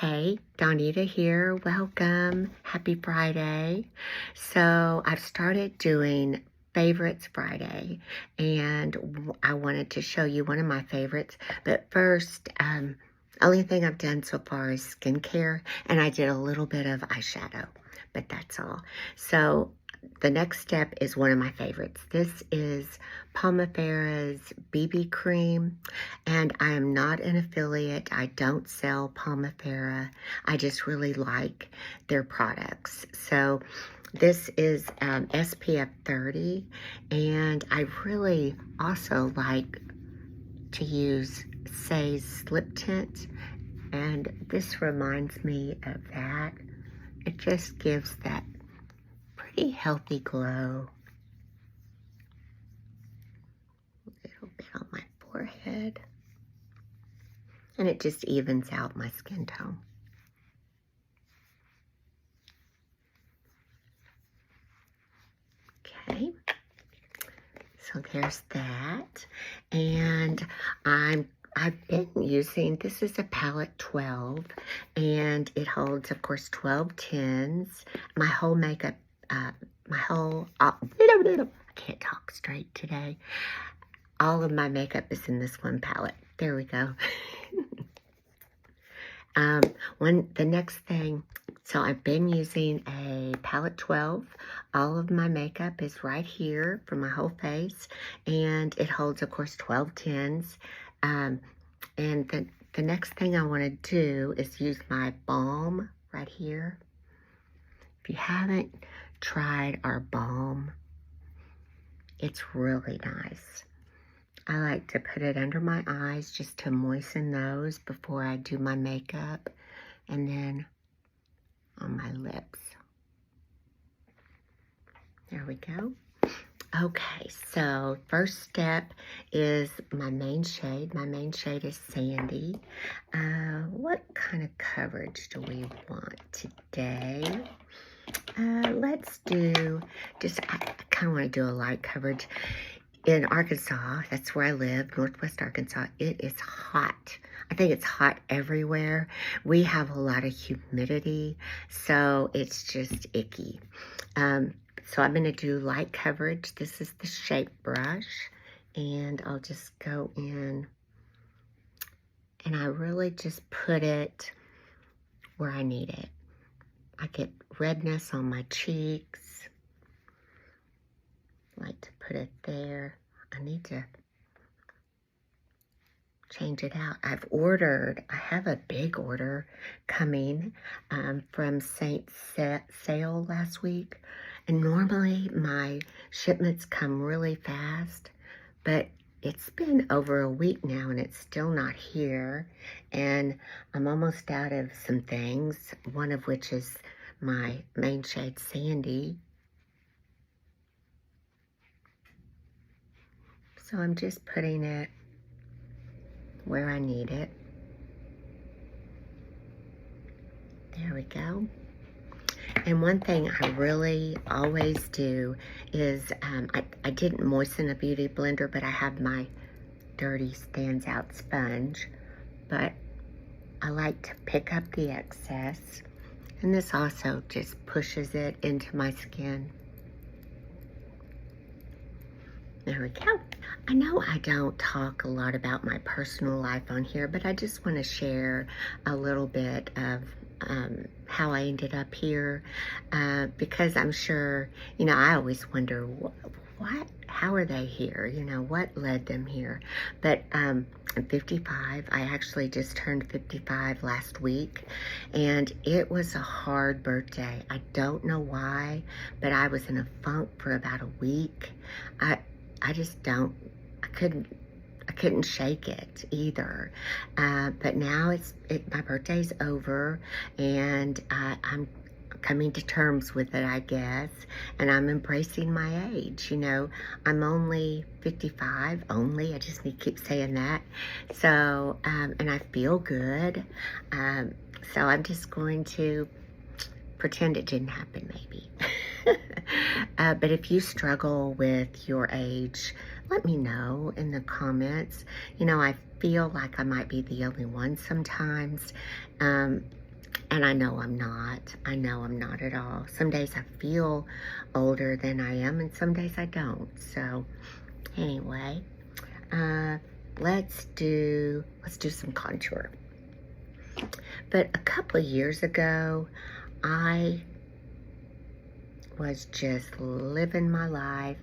Hey, Donita here. Welcome. Happy Friday. So I've started doing Favorites Friday, and I wanted to show you one of my favorites. But first, only thing I've done so far is skincare, and I did a little bit of eyeshadow, but that's all. So the next step is one of my favorites. This is Palmifera's BB cream, and I am not an affiliate. I don't sell Palmifera. I just really like their products. So this is SPF 30, and I really also like to use Say's Slip Tint, and this reminds me of that. It just gives that pretty healthy glow. A little bit on my forehead. And it just evens out my skin tone. Okay. So there's that. And I've been using, this is a palette 12, and it holds, of course, 12 tins. My whole makeup, I can't talk straight today. All of my makeup is in this one palette. There we go. The next thing, so I've been using a palette 12. All of my makeup is right here for my whole face, and it holds, of course, 12 tins. And the next thing I want to do is use my balm right here. If you haven't tried our balm, it's really nice. I like to put it under my eyes just to moisten those before I do my makeup, and then on my lips. There we go. Okay, so first step is my main shade. My main shade is Sandy. What kind of coverage do we want today? Let's do just, I kind of want to do a light coverage. In Arkansas, that's where I live, Northwest Arkansas, it is hot. I think it's hot everywhere. We have a lot of humidity, so it's just icky. So I'm going to do light coverage. This is the shape brush, and I'll just go in, and I really just put it where I need it. I get redness on my cheeks. Like to put it there. I need to change it out. I have a big order coming from Saint Sale last week. And normally my shipments come really fast, but it's been over a week now and it's still not here. And I'm almost out of some things, one of which is my main shade Sandy. So I'm just putting it where I need it. There we go. And one thing I really always do is, I didn't moisten a beauty blender, but I have my dirty stands out sponge. But I like to pick up the excess. And this also just pushes it into my skin. There we go. I know I don't talk a lot about my personal life on here, but I just want to share a little bit of how I ended up here, because I'm sure, I always wonder, how are they here? What led them here? But I'm 55. I actually just turned 55 last week, and it was a hard birthday. I don't know why, but I was in a funk for about a week. I couldn't shake it either. But now my birthday's over, and I'm coming to terms with it, I guess, and I'm embracing my age. I'm only 55, I just need to keep saying that. So, and I feel good. So I'm just going to pretend it didn't happen, maybe. But if you struggle with your age, let me know in the comments. I feel like I might be the only one sometimes. And I know I'm not. I know I'm not at all. Some days I feel older than I am, and some days I don't. So anyway, let's do some contour. But a couple of years ago, I was just living my life.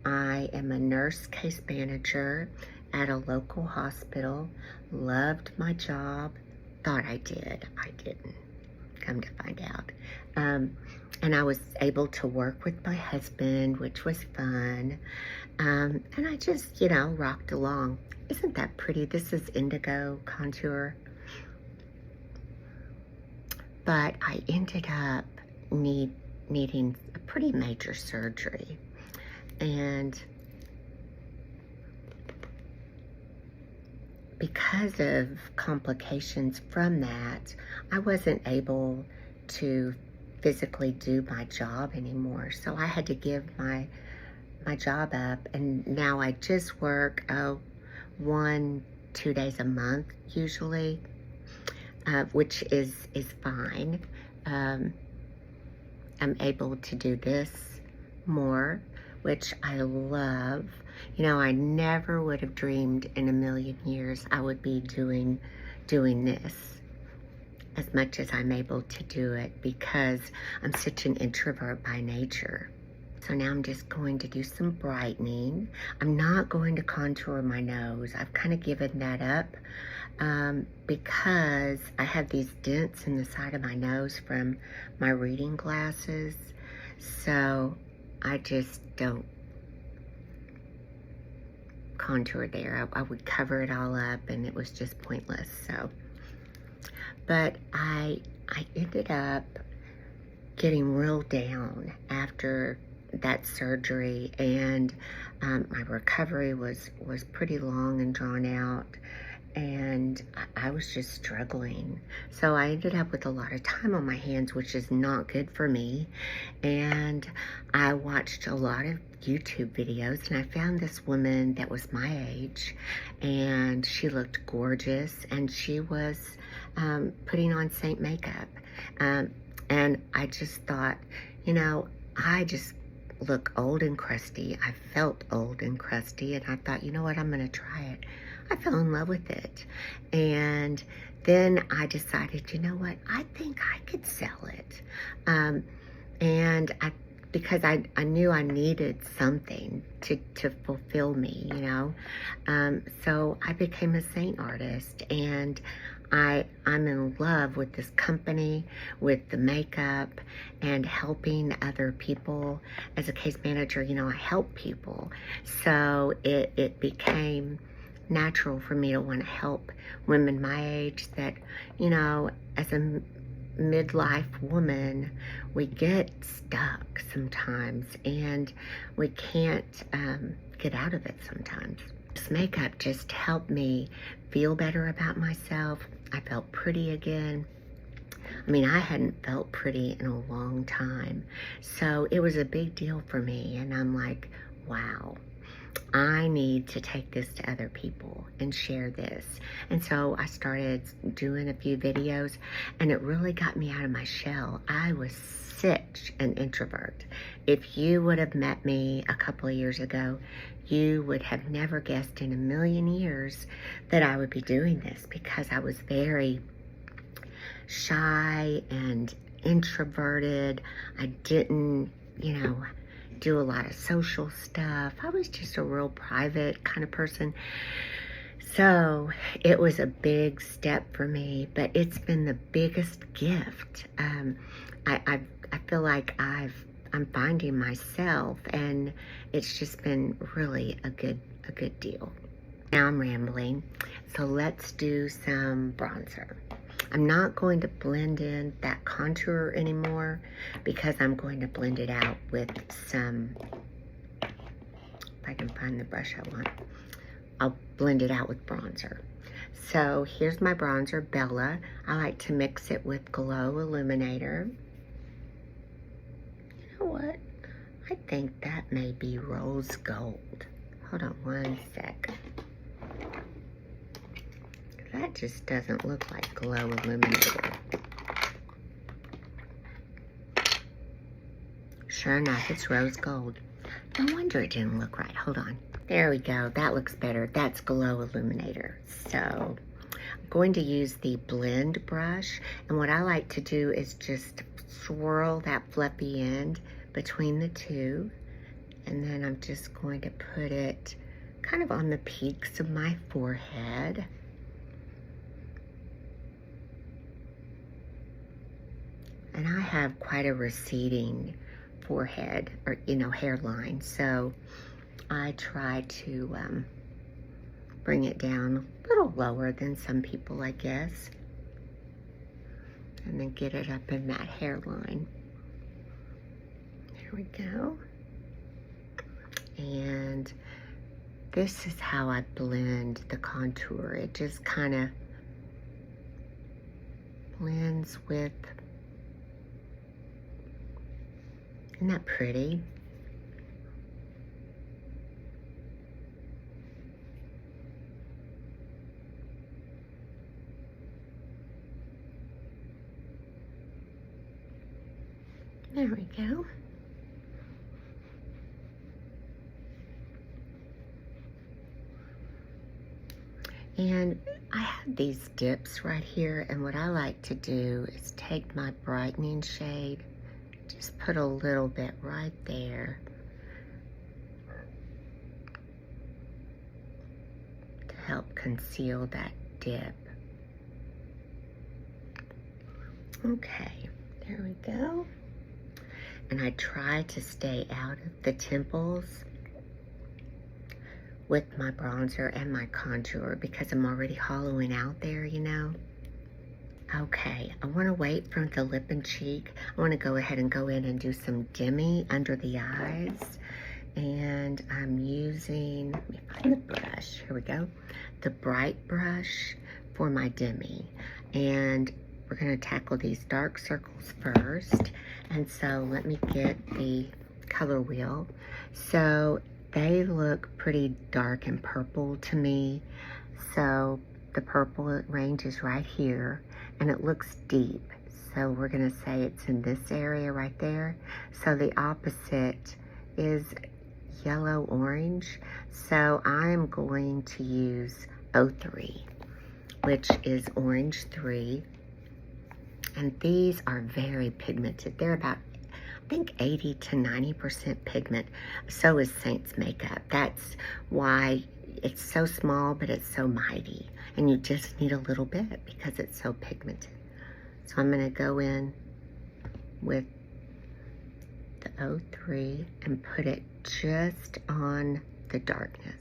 I am a nurse case manager at a local hospital. Loved my job. Thought I did. I didn't. Come to find out. And I was able to work with my husband, which was fun. And I just, rocked along. Isn't that pretty? This is Indigo contour. But I ended up needing a pretty major surgery. And because of complications from that, I wasn't able to physically do my job anymore. So I had to give my job up, and now I just work 1-2 days a month usually, which is fine. I'm able to do this more, which I love. I never would have dreamed in a million years I would be doing this as much as I'm able to do it, because I'm such an introvert by nature. So now I'm just going to do some brightening. I'm not going to contour my nose. I've kind of given that up because I have these dents in the side of my nose from my reading glasses. So I just don't contour there. I would cover it all up, and it was just pointless. So, but I ended up getting real down after that surgery, and my recovery was pretty long and drawn out, and I was just struggling. So I ended up with a lot of time on my hands, which is not good for me. And I watched a lot of YouTube videos, and I found this woman that was my age, and she looked gorgeous, and she was putting on Saint makeup. And I just thought, I just look old and crusty. I felt old and crusty, and I thought, you know what, I'm going to try it. I fell in love with it. And then I decided, you know what, I think I could sell it. Because I knew I needed something to fulfill me, So I became a Saint artist, and I'm in love with this company, with the makeup, and helping other people. As a case manager, I help people. So it became natural for me to want to help women my age that, as a midlife woman, we get stuck sometimes, and we can't get out of it sometimes. This makeup just helped me feel better about myself. I felt pretty again. I hadn't felt pretty in a long time. So it was a big deal for me, and I'm like, wow, I need to take this to other people and share this. And so I started doing a few videos, and it really got me out of my shell. I was such an introvert. If you would have met me a couple of years ago, you would have never guessed in a million years that I would be doing this, because I was very shy and introverted. I didn't, do a lot of social stuff. I was just a real private kind of person. So it was a big step for me, but it's been the biggest gift. I feel like I'm finding myself, and it's just been really a good deal. Now I'm rambling, so let's do some bronzer. I'm not going to blend in that contour anymore, because I'm going to blend it out with some, if I can find the brush I want, I'll blend it out with bronzer. So here's my bronzer, Bella. I like to mix it with Glow Illuminator. You know what? I think that may be rose gold. Hold on one sec. That just doesn't look like Glow Illuminator. Sure enough, it's rose gold. No wonder it didn't look right. Hold on. There we go. That looks better. That's Glow Illuminator. So I'm going to use the blend brush. And what I like to do is just swirl that fluffy end between the two. And then I'm just going to put it kind of on the peaks of my forehead. And I have quite a receding forehead, or hairline, so I try to bring it down a little lower than some people, I guess, and then get it up in that hairline. There we go. And this is how I blend the contour. It just kind of blends with. Isn't that pretty? There we go. And I have these dips right here, and what I like to do is take my brightening shade, just put a little bit right there to help conceal that dip. Okay, there we go. And I try to stay out of the temples with my bronzer and my contour because I'm already hollowing out there, Okay, I want to wait for the lip and cheek. I want to go ahead and go in and do some Demi under the eyes. And I'm using, let me find the brush, here we go. The bright brush for my Demi. And we're going to tackle these dark circles first. And so let me get the color wheel. So they look pretty dark and purple to me. So the purple range is right here, and it looks deep. So we're gonna say it's in this area right there. So the opposite is yellow orange. So I'm going to use 03, which is orange 3. And these are very pigmented. They're about, I think, 80 to 90% pigment. So is Saint's makeup. That's why it's so small, but it's so mighty. And you just need a little bit because it's so pigmented. So I'm going to go in with the 03 and put it just on the darkness.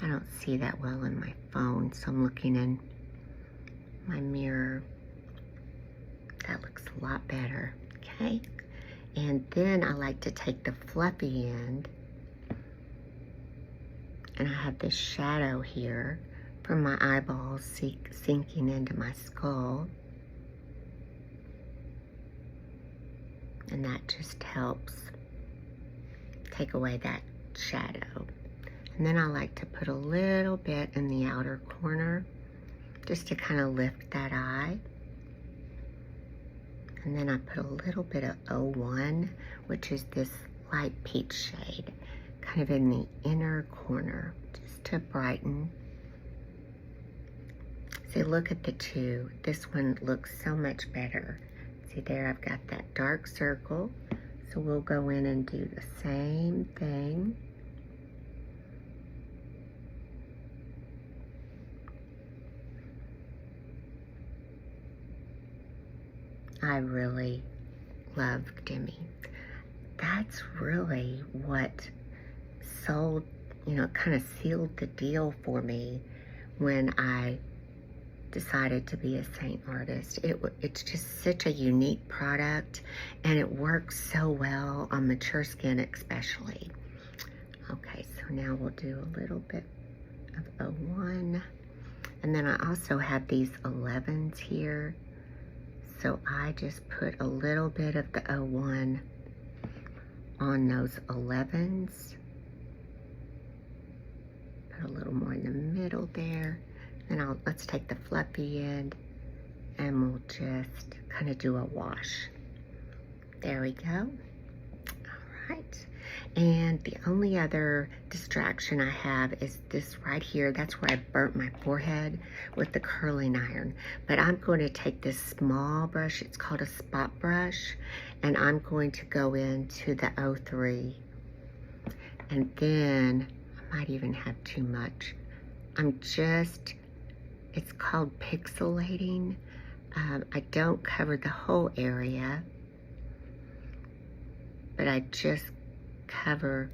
I don't see that well in my phone, so I'm looking in my mirror. That looks a lot better, okay? And then I like to take the fluffy end, and I have this shadow here from my eyeballs sinking into my skull. And that just helps take away that shadow. And then I like to put a little bit in the outer corner just to kind of lift that eye. And then I put a little bit of 01, which is this light peach shade, kind of in the inner corner, just to brighten. See, look at the two. This one looks so much better. See there, I've got that dark circle. So we'll go in and do the same thing. I really love Demi. That's really what sold, kind of sealed the deal for me when I decided to be a Saint artist. It's just such a unique product, and it works so well on mature skin especially. Okay, so now we'll do a little bit of 01. And then I also have these 11s here. So I just put a little bit of the 01 on those 11s. Put a little more in the middle there. And let's take the fluffy end and we'll just kind of do a wash. There we go. All right. And the only other distraction I have is this right here. That's where I burnt my forehead with the curling iron. But I'm going to take this small brush, it's called a spot brush, and I'm going to go into the 03. And then, I might even have too much. It's called pixelating. I don't cover the whole area, but I just cover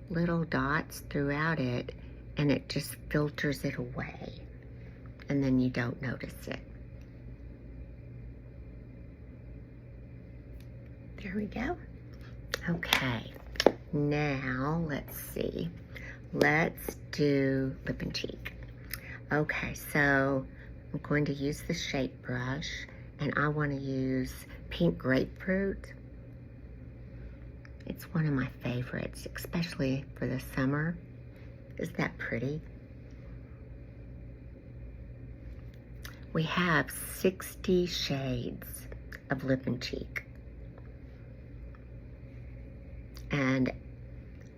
little dots throughout it, and it just filters it away, and then you don't notice it. There we go. Okay, now let's see. Let's do lip and cheek. Okay, so I'm going to use the shape brush, and I want to use pink grapefruit. It's one of my favorites, especially for the summer. Isn't that pretty? We have 60 shades of lip and cheek, and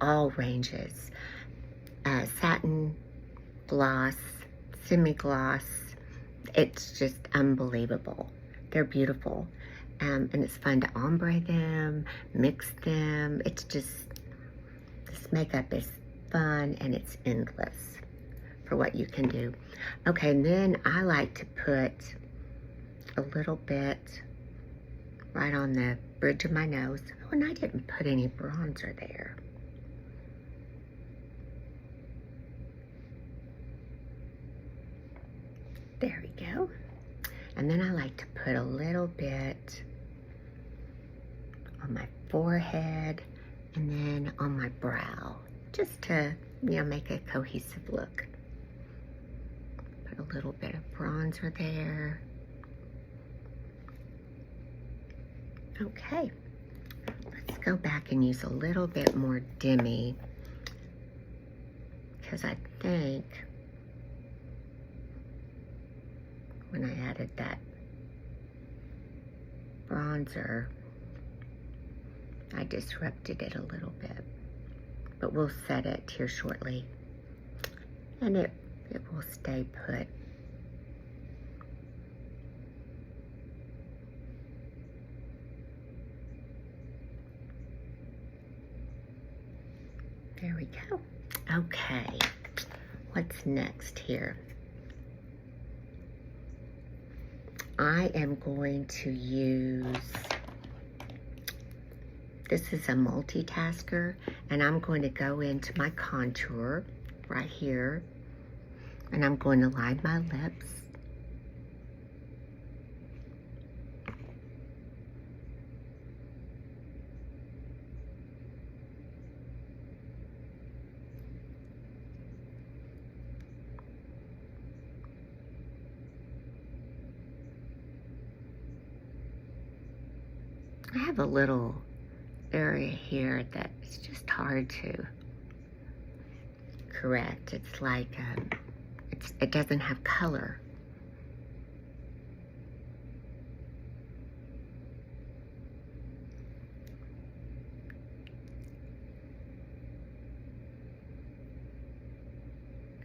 all ranges. Satin, gloss, semi-gloss. It's just unbelievable. They're beautiful. And it's fun to ombre them, mix them. It's just, this makeup is fun and it's endless for what you can do. Okay, and then I like to put a little bit right on the bridge of my nose. Oh, and I didn't put any bronzer there. There we go. And then I like to put a little bit on my forehead and then on my brow, just to, make a cohesive look. Put a little bit of bronzer there. Okay, let's go back and use a little bit more Demi, because I think when I added that bronzer, I disrupted it a little bit, but we'll set it here shortly, and it will stay put. There we go. Okay, what's next here? I am going to use, this is a multitasker, and I'm going to go into my contour right here, and I'm going to line my lips. I have a little area here that's just hard to correct. It's like, it doesn't have color.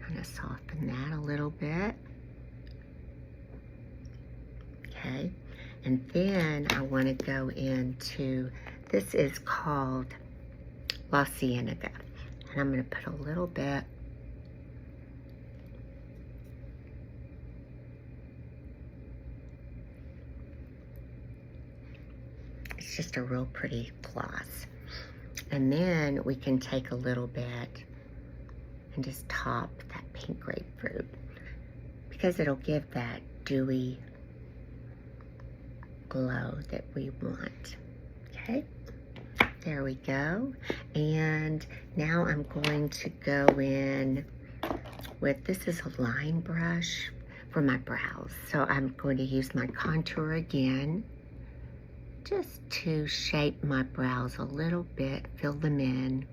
Kind of soften that a little bit. Okay. And then I want to go into, this is called La Cienega. And I'm going to put a little bit it's just a real pretty gloss. And then we can take a little bit and just top that pink grapefruit, because it'll give that dewy glow that we want. Okay, there we go. And now I'm going to go in with, this is a line brush for my brows. So I'm going to use my contour again, just to shape my brows a little bit, fill them in.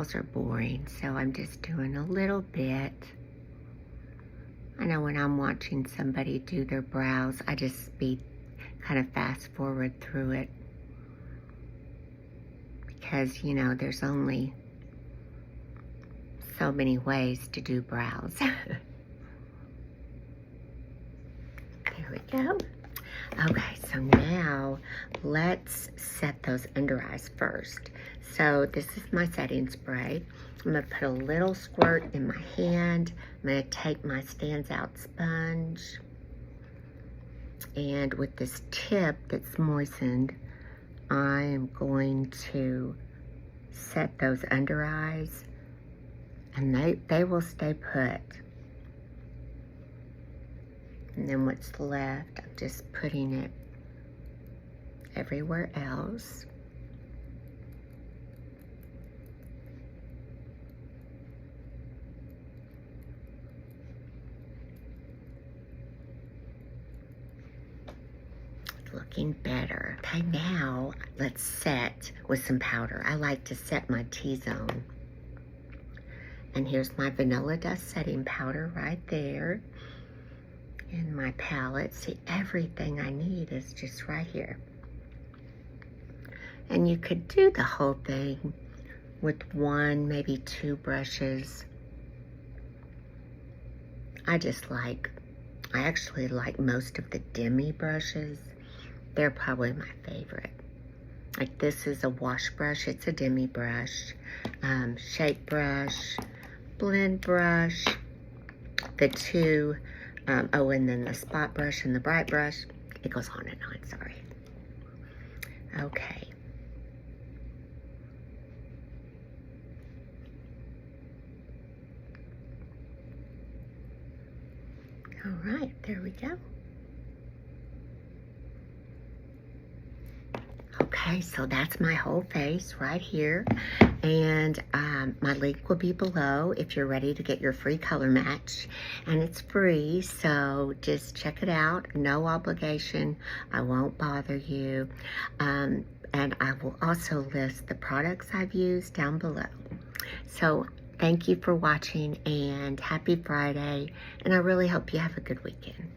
brows are boring, so I'm just doing a little bit. I know when I'm watching somebody do their brows, I just kind of fast forward through it. Because, you know, there's only so many ways to do brows. There we go. Okay, so now let's set those under eyes first. So this is my setting spray. I'm going to put a little squirt in my hand. I'm going to take my Stands Out sponge. And with this tip that's moistened, I am going to set those under eyes. And they will stay put. And then what's left, I'm just putting it everywhere else. It's looking better. Okay, now let's set with some powder. I like to set my T-zone. And here's my Vanilla Dust setting powder right there. In my palette. See, everything I need is just right here. And you could do the whole thing with one, maybe two brushes. I actually like most of the Demi brushes. They're probably my favorite. Like this is a wash brush, it's a Demi brush, shape brush, blend brush, the two, oh, and then the spot brush and the bright brush. It goes on and on, sorry. Okay. All right, there we go. Okay, so that's my whole face right here. And my link will be below if you're ready to get your free color match. And it's free, so just check it out. No obligation. I won't bother you. And I will also list the products I've used down below. So thank you for watching and happy Friday. And I really hope you have a good weekend.